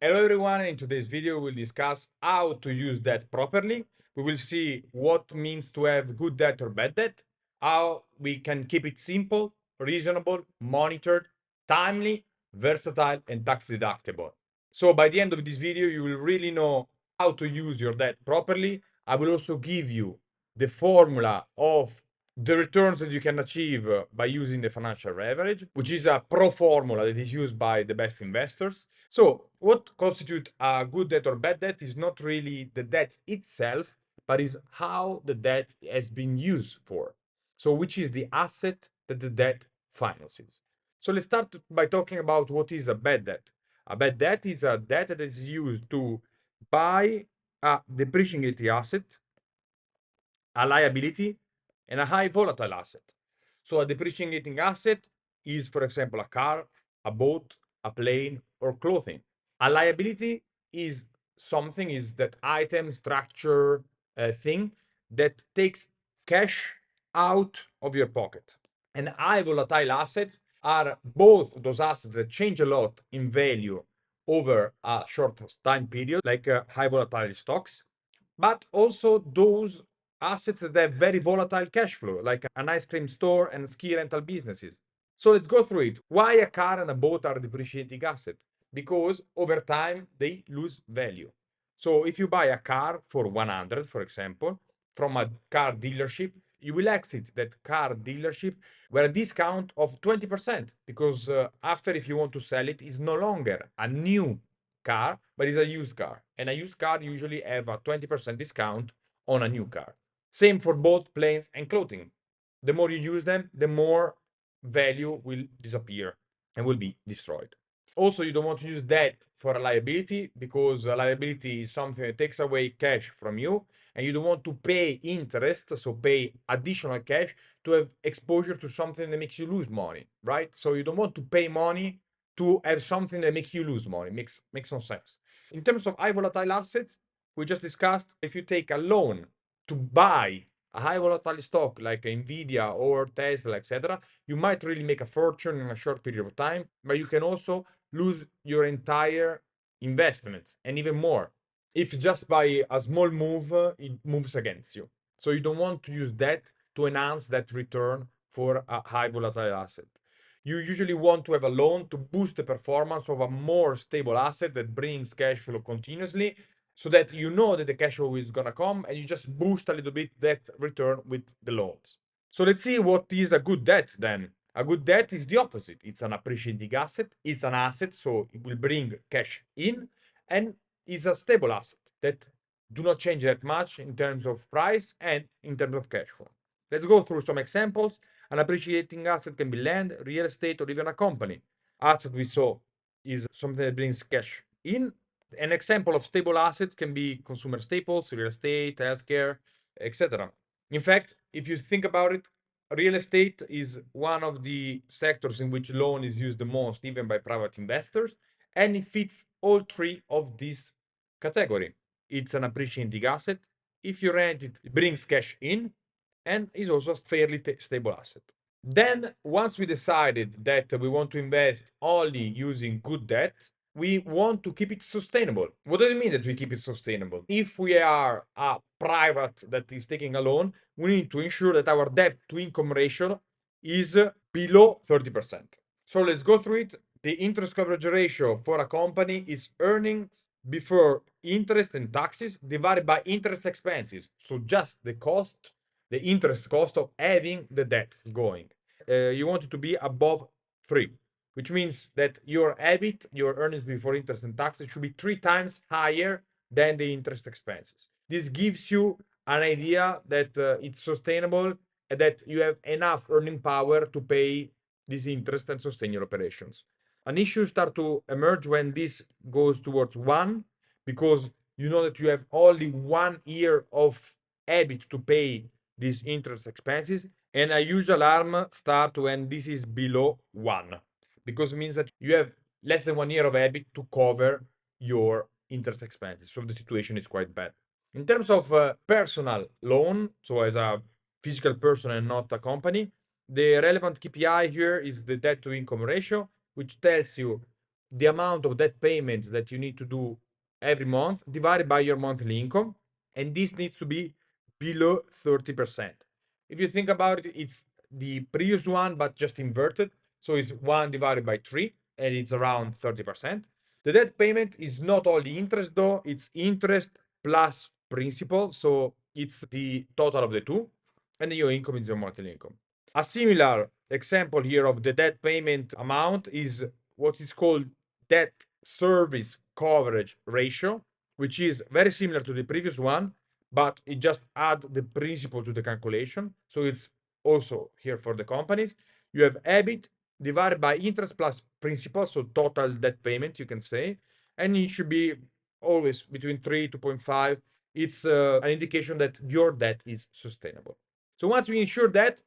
Hello everyone, in today's video we'll discuss how to use debt properly. We will see what means to have good debt or bad debt, how we can keep it simple, reasonable, monitored, timely, versatile, and tax deductible. So by the end of this video, you will really know how to use your debt properly. I will also give you the formula of the returns that you can achieve by using the financial leverage, which is a pro formula that is used by the best investors. So what constitutes a good debt or bad debt is not really the debt itself, but is how the debt has been used for. So which is the asset that the debt finances. So let's start by talking about what is a bad debt. A bad debt is a debt that is used to buy a depreciating asset, a liability, and a high volatile asset. So a depreciating asset is, for example, a car, a boat, a plane, or clothing. A liability is something, is that item, structure, thing that takes cash out of your pocket. And high volatile assets are both those assets that change a lot in value over a short time period, like high volatile stocks, but also those assets that have very volatile cash flow, like an ice cream store and ski rental businesses. So let's go through it. Why a car and a boat are depreciating asset? Because over time they lose value. So if you buy a car for 100, for example, from a car dealership, you will exit that car dealership with a discount of 20%, because after, if you want to sell it, is no longer a new car, but it's a used car. And a used car usually have a 20% discount on a new car. Same for both planes and clothing. The more you use them, the more value will disappear and will be destroyed. Also, you don't want to use debt for a liability, because a liability is something that takes away cash from you, and you don't want to pay interest, so pay additional cash to have exposure to something that makes you lose money, right? So you don't want to pay money to have something that makes you lose money. Makes no sense. In terms of high volatile assets, we just discussed, if you take a loan to buy a high volatile stock like Nvidia or Tesla, etc., you might really make a fortune in a short period of time, but you can also lose your entire investment and even more if just by a small move it moves against you. So you don't want to use that to enhance that return for a high volatile asset. You usually want to have a loan to boost the performance of a more stable asset that brings cash flow continuously, so that you know that the cash flow is going to come, and you just boost a little bit that return with the loans. So let's see what is a good debt then. A good debt is the opposite. It's an appreciating asset. It's an asset, so it will bring cash in, and is a stable asset that do not change that much in terms of price and in terms of cash flow. Let's go through some examples. An appreciating asset can be land, real estate, or even a company. Asset we saw is something that brings cash in. An example of stable assets can be consumer staples, real estate, healthcare, etc. In fact, if you think about it, real estate is one of the sectors in which loan is used the most, even by private investors, and it fits all three of these category. It's an appreciating asset. If you rent it, it brings cash in, and is also a fairly stable asset. Then, once we decided that we want to invest only using good debt, we want to keep it sustainable. What does it mean that we keep it sustainable? If we are a private that is taking a loan, we need to ensure that our debt to income ratio is below 30%. So let's go through it. The interest coverage ratio for a company is earnings before interest and taxes divided by interest expenses. So just the cost, the interest cost of having the debt going. You want it to be above 3, which means that your EBIT, your earnings before interest and taxes, should be 3 times higher than the interest expenses. This gives you an idea that it's sustainable and that you have enough earning power to pay this interest and sustain your operations. An issue start to emerge when this goes towards 1, because you know that you have only 1 year of EBIT to pay these interest expenses, and a huge alarm start when this is below 1, because it means that you have less than 1 year of EBIT to cover your interest expenses. So the situation is quite bad. In terms of personal loan, so as a physical person and not a company, the relevant KPI here is the debt to income ratio, which tells you the amount of debt payment that you need to do every month divided by your monthly income, and this needs to be below 30%. If you think about it, it's the previous one, but just inverted. So it's 1 divided by 3, and it's around 30%. The debt payment is not only interest, though, it's interest plus principal. So it's the total of the two, and then your income is your monthly income. A similar example here of the debt payment amount is what is called debt service coverage ratio, which is very similar to the previous one, but it just adds the principal to the calculation. So it's also here for the companies. You have EBIT divided by interest plus principal, so total debt payment, you can say, and it should be always between 3 to 2.5. It's an indication that your debt is sustainable. So once we ensure that,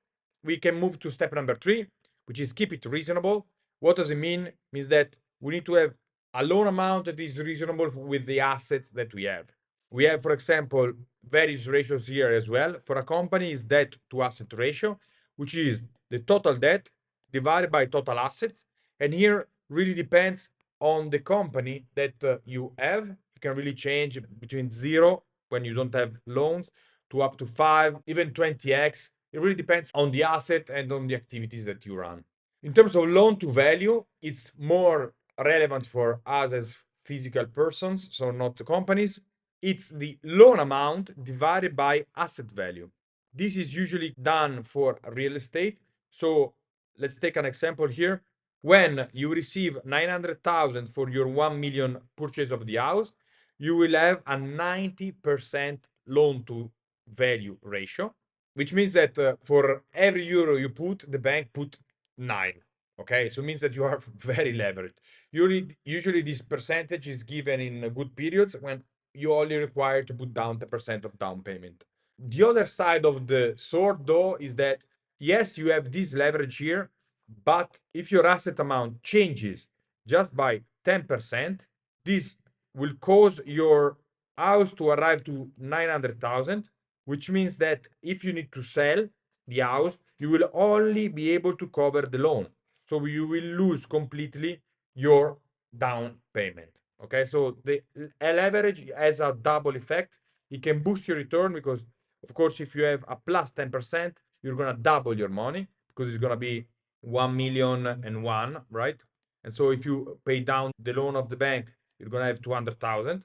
we can move to step number 3, which is keep it reasonable. What does it mean? It means that we need to have a loan amount that is reasonable with the assets that we have. We have, for example, various ratios here as well. For a company, is debt to asset ratio, which is the total debt divided by total assets. And here really depends on the company that you have. You can really change between 0 when you don't have loans to up to 5, even 20x. It really depends on the asset and on the activities that you run. In terms of loan to value, it's more relevant for us as physical persons, so not the companies. It's the loan amount divided by asset value. This is usually done for real estate. So let's take an example here. When you receive 900,000 for your 1 million purchase of the house, you will have a 90% loan to value ratio, which means that for every euro you put, the bank put 9. Okay, so it means that you are very leveraged. Usually this percentage is given in good periods when you only require to put down 10% of down payment. The other side of the sword, though, is that yes, you have this leverage here, but if your asset amount changes just by 10%, this will cause your house to arrive to 900,000, which means that if you need to sell the house, you will only be able to cover the loan. So you will lose completely your down payment. Okay, so the leverage has a double effect. It can boost your return because, of course, if you have a plus 10%, you're gonna double your money because it's gonna be 1,000,001, right? And so if you pay down the loan of the bank, you're gonna have 200,000,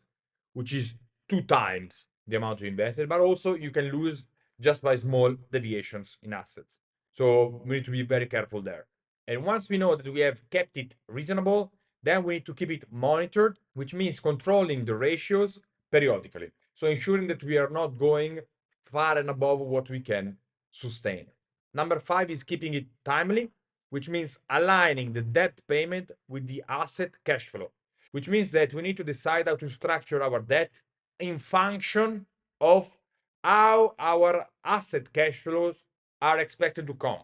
which is 2 times the amount you invested, but also you can lose just by small deviations in assets. So we need to be very careful there. And once we know that we have kept it reasonable, then we need to keep it monitored, which means controlling the ratios periodically. So ensuring that we are not going far and above what we can sustain. Number 5 is keeping it timely, which means aligning the debt payment with the asset cash flow, which means that we need to decide how to structure our debt in function of how our asset cash flows are expected to come.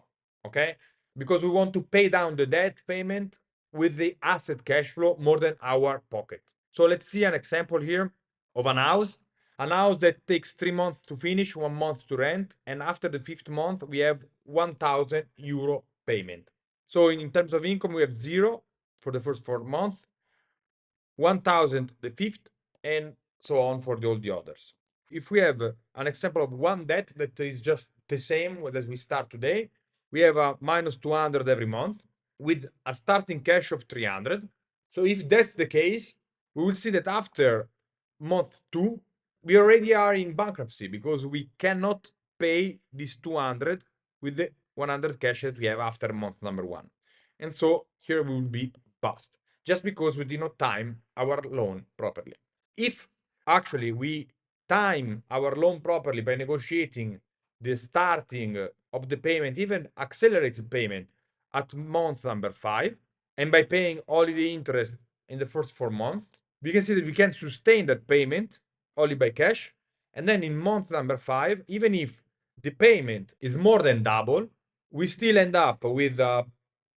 Okay, because we want to pay down the debt payment with the asset cash flow more than our pocket. So let's see an example here of an house that takes 3 months to finish, 1 month to rent, and after the 5th month we have 1,000 euro payment. So in terms of income, we have 0 for the first 4 months, 1,000 the 5th, and so on for all the others. If we have an example of one debt that is just the same as we start today, we have a minus 200 every month with a starting cash of 300. So if that's the case, we will see that after month 2, we already are in bankruptcy because we cannot pay this 200 with the 100 cash that we have after month number 1. And so here we will be bust just because we did not time our loan properly. If actually we time our loan properly by negotiating the starting of the payment, even accelerated payment at month number 5, and by paying only the interest in the first 4 months, we can see that we can sustain that payment only by cash. And then in month number 5, even if the payment is more than double, we still end up with a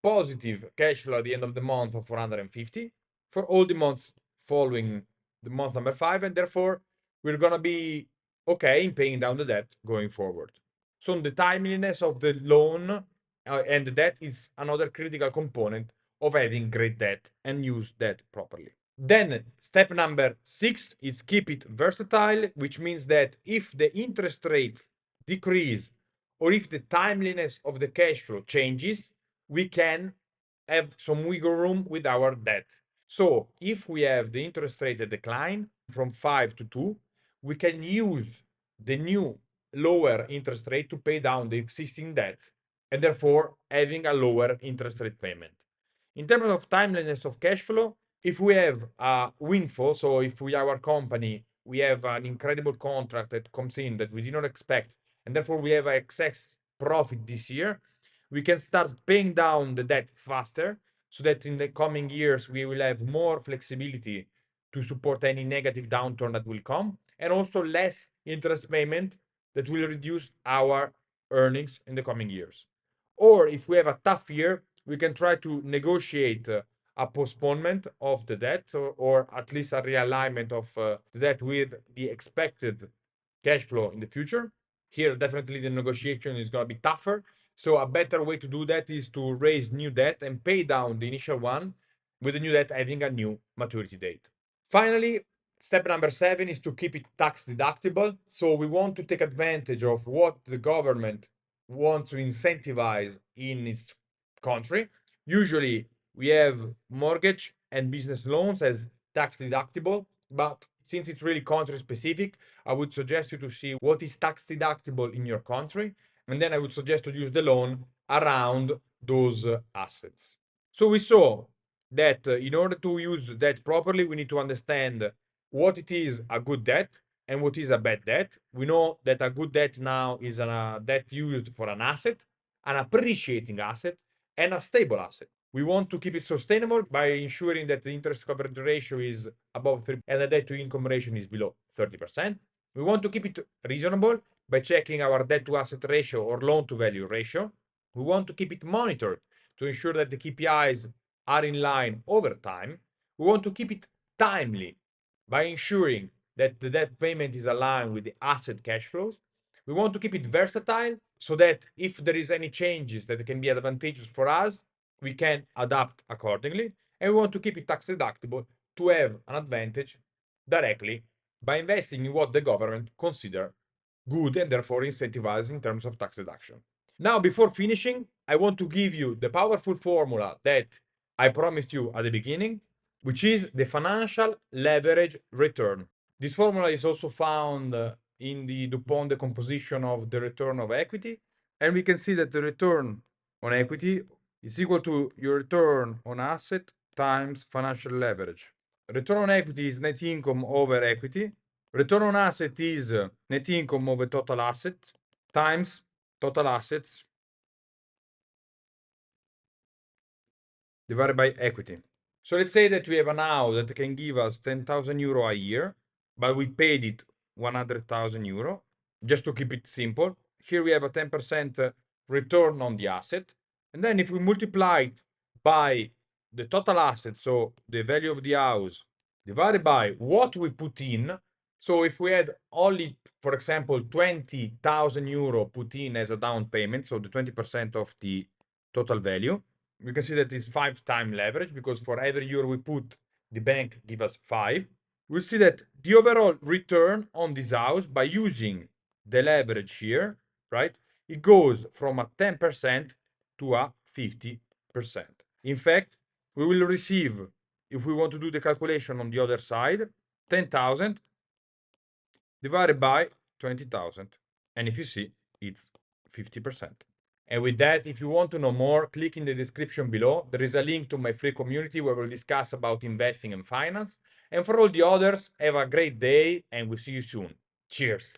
positive cash flow at the end of the month of 450 for all the months following the month number 5, and therefore we're gonna be okay in paying down the debt going forward. So the timeliness of the loan and the debt is another critical component of having great debt and use debt properly. Then step number 6 is keep it versatile, which means that if the interest rates decrease or if the timeliness of the cash flow changes, we can have some wiggle room with our debt. So if we have the interest rate decline from 5 to 2, we can use the new lower interest rate to pay down the existing debt and therefore having a lower interest rate payment. In terms of timeliness of cash flow, if we have a windfall, so if we our company, we have an incredible contract that comes in that we did not expect, and therefore we have excess profit this year, we can start paying down the debt faster so that in the coming years we will have more flexibility to support any negative downturn that will come, and also less interest payment that will reduce our earnings in the coming years. Or if we have a tough year, we can try to negotiate a postponement of the debt, or at least a realignment of the debt with the expected cash flow in the future. Here, definitely the negotiation is going to be tougher. So a better way to do that is to raise new debt and pay down the initial one with the new debt having a new maturity date. Finally, step number 7 is to keep it tax deductible. So we want to take advantage of what the government wants to incentivize in its country. Usually we have mortgage and business loans as tax deductible, but since it's really country specific, I would suggest you to see what is tax deductible in your country, and then I would suggest to use the loan around those assets. So we saw that in order to use debt properly, we need to understand what it is a good debt and what is a bad debt. We know that a good debt now is a debt used for an asset, an appreciating asset, and a stable asset. We want to keep it sustainable by ensuring that the interest coverage ratio is above 3 and the debt to income ratio is below 30%. We want to keep it reasonable by checking our debt to asset ratio or loan to value ratio. We want to keep it monitored to ensure that the KPIs are in line over time. We want to keep it timely by ensuring that the debt payment is aligned with the asset cash flows. We want to keep it versatile so that if there is any changes that can be advantageous for us, we can adapt accordingly. And we want to keep it tax deductible to have an advantage directly by investing in what the government consider good and therefore incentivize in terms of tax deduction. Now, before finishing, I want to give you the powerful formula that I promised you at the beginning, which is the financial leverage return. This formula is also found in the DuPont decomposition of the return of equity. And we can see that the return on equity is equal to your return on asset times financial leverage. Return on equity is net income over equity. Return on asset is net income over total asset times total assets divided by equity. So let's say that we have a house that can give us 10,000 euro a year, but we paid it 100,000 euro, just to keep it simple. Here we have a 10% return on the asset. And then if we multiply it by the total asset, so the value of the house, divided by what we put in. So if we had only, for example, 20,000 euro put in as a down payment, so the 20% of the total value, we can see that it's 5 times leverage, because for every euro we put, the bank give us 5. We'll see that the overall return on this house by using the leverage here, right? It goes from a 10% to a 50%. In fact, we will receive, if we want to do the calculation on the other side, 10,000 divided by 20,000. And if you see, it's 50%. And with that, if you want to know more, click in the description below. There is a link to my free community where we'll discuss about investing and finance. And for all the others, have a great day and we'll see you soon. Cheers.